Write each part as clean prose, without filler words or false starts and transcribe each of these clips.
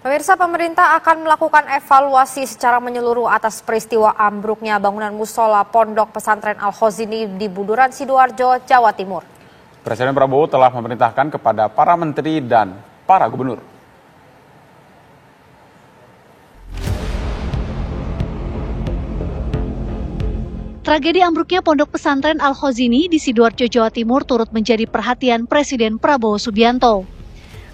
Pemirsa, pemerintah akan melakukan evaluasi secara menyeluruh atas peristiwa ambruknya bangunan musola Pondok Pesantren Al-Khozini di Buduran, Sidoarjo, Jawa Timur. Presiden Prabowo telah memerintahkan kepada para menteri dan para gubernur. Tragedi ambruknya Pondok Pesantren Al-Khozini di Sidoarjo, Jawa Timur turut menjadi perhatian Presiden Prabowo Subianto.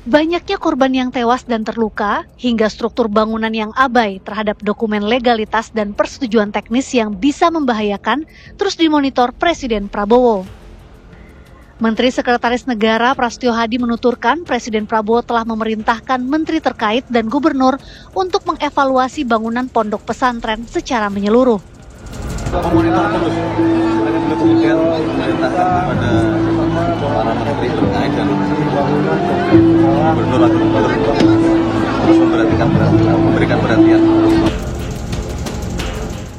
Banyaknya korban yang tewas dan terluka, hingga struktur bangunan yang abai terhadap dokumen legalitas dan persetujuan teknis yang bisa membahayakan, terus dimonitor Presiden Prabowo. Menteri Sekretaris Negara Prasetyo Hadi menuturkan Presiden Prabowo telah memerintahkan menteri terkait dan gubernur untuk mengevaluasi bangunan pondok pesantren secara menyeluruh. Memonitor terus, kemudian memerintahkan kepada para menteri terkait dan gubernur atau gubernur terus memberikan perhatian.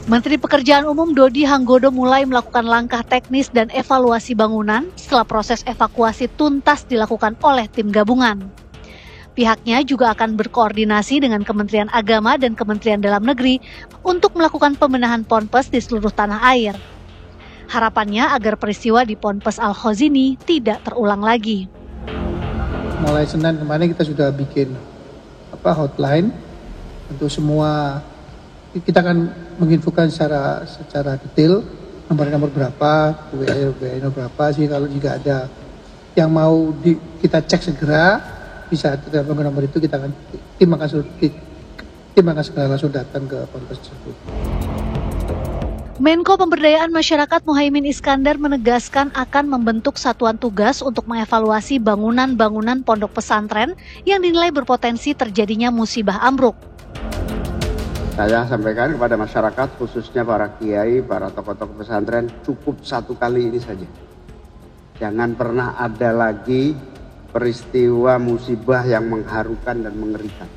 Menteri Pekerjaan Umum Dodi Hanggodo mulai melakukan langkah teknis dan evaluasi bangunan setelah proses evakuasi tuntas dilakukan oleh tim gabungan. Pihaknya juga akan berkoordinasi dengan Kementerian Agama dan Kementerian Dalam Negeri untuk melakukan pembenahan ponpes di seluruh tanah air. Harapannya agar peristiwa di Ponpes Al-Khozini tidak terulang lagi. Mulai Senin kemarin kita sudah bikin hotline untuk semua. Kita akan menginfokan secara detail nomor berapa, WA berapa sih, kalau jika ada yang mau kita cek segera bisa telepon nomor itu, kita akan tim akan segera langsung datang ke ponpes tersebut. Menko Pemberdayaan Masyarakat Muhaimin Iskandar menegaskan akan membentuk satuan tugas untuk mengevaluasi bangunan-bangunan pondok pesantren yang dinilai berpotensi terjadinya musibah ambruk. Saya sampaikan kepada masyarakat, khususnya para kiai, para tokoh-tokoh pesantren, cukup satu kali ini saja. Jangan pernah ada lagi peristiwa musibah yang mengharukan dan mengerikan.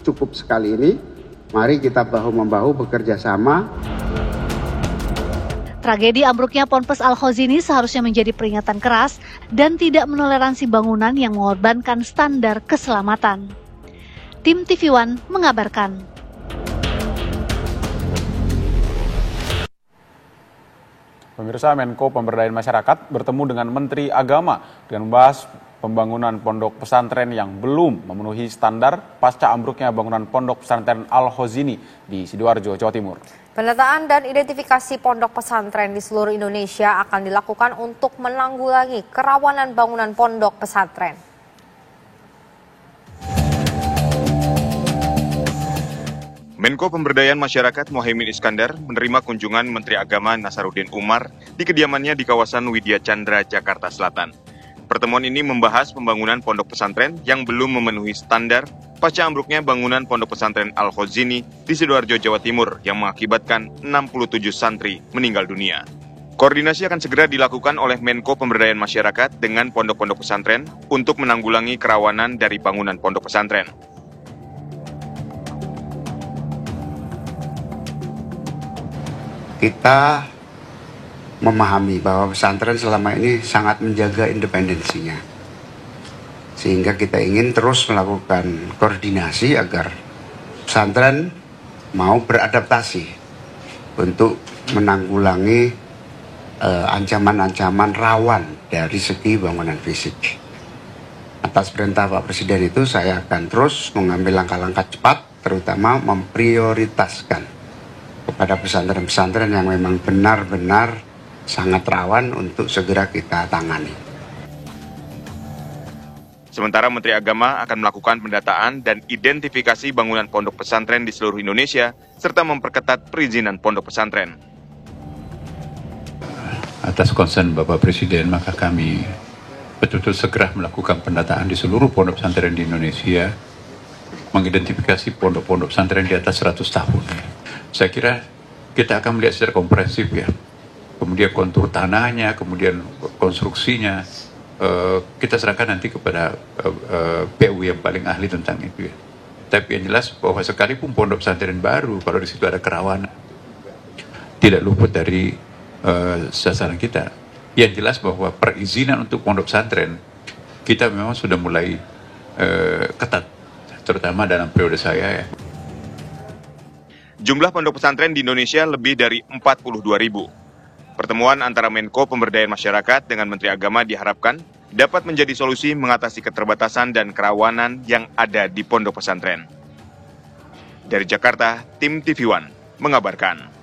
Cukup sekali ini. Mari kita bahu-membahu bekerja sama. Tragedi ambruknya Ponpes Al-Khozini seharusnya menjadi peringatan keras dan tidak menoleransi bangunan yang mengorbankan standar keselamatan. Tim TV One mengabarkan. Pemirsa, Menko Pemberdayaan Masyarakat bertemu dengan Menteri Agama dengan membahas pembangunan pondok pesantren yang belum memenuhi standar pasca ambruknya bangunan pondok pesantren Al-Khozini di Sidoarjo, Jawa Timur. Pendataan dan identifikasi pondok pesantren di seluruh Indonesia akan dilakukan untuk menanggulangi kerawanan bangunan pondok pesantren. Menko Pemberdayaan Masyarakat Muhaimin Iskandar menerima kunjungan Menteri Agama Nasaruddin Umar di kediamannya di kawasan Widya Chandra, Jakarta Selatan. Pertemuan ini membahas pembangunan pondok pesantren yang belum memenuhi standar pasca ambruknya bangunan pondok pesantren Al-Khozini di Sidoarjo, Jawa Timur yang mengakibatkan 67 santri meninggal dunia. Koordinasi akan segera dilakukan oleh Menko Pemberdayaan Masyarakat dengan pondok-pondok pesantren untuk menanggulangi kerawanan dari bangunan pondok pesantren. Kita memahami bahwa pesantren selama ini sangat menjaga independensinya. Sehingga kita ingin terus melakukan koordinasi agar pesantren mau beradaptasi untuk menanggulangi ancaman-ancaman rawan dari segi bangunan fisik. Atas perintah Pak Presiden itu saya akan terus mengambil langkah-langkah cepat, terutama memprioritaskan kepada pesantren-pesantren yang memang benar-benar sangat rawan untuk segera kita tangani. Sementara Menteri Agama akan melakukan pendataan dan identifikasi bangunan pondok pesantren di seluruh Indonesia, serta memperketat perizinan pondok pesantren. Atas concern Bapak Presiden, maka kami betul-betul segera melakukan pendataan di seluruh pondok pesantren di Indonesia, mengidentifikasi pondok-pondok pesantren di atas 100 tahun. Saya kira kita akan melihat secara komprehensif ya. Kemudian kontur tanahnya, kemudian konstruksinya, kita serahkan nanti kepada PU yang paling ahli tentang itu ya. Tapi yang jelas bahwa sekalipun pondok pesantren baru, kalau di situ ada kerawanan, tidak luput dari sasaran kita. Yang jelas bahwa perizinan untuk pondok pesantren kita memang sudah mulai ketat terutama dalam periode saya ya. Jumlah pondok pesantren di Indonesia lebih dari 42.000. Pertemuan antara Menko Pemberdayaan Masyarakat dengan Menteri Agama diharapkan dapat menjadi solusi mengatasi keterbatasan dan kerawanan yang ada di pondok pesantren. Dari Jakarta, tim TV One mengabarkan.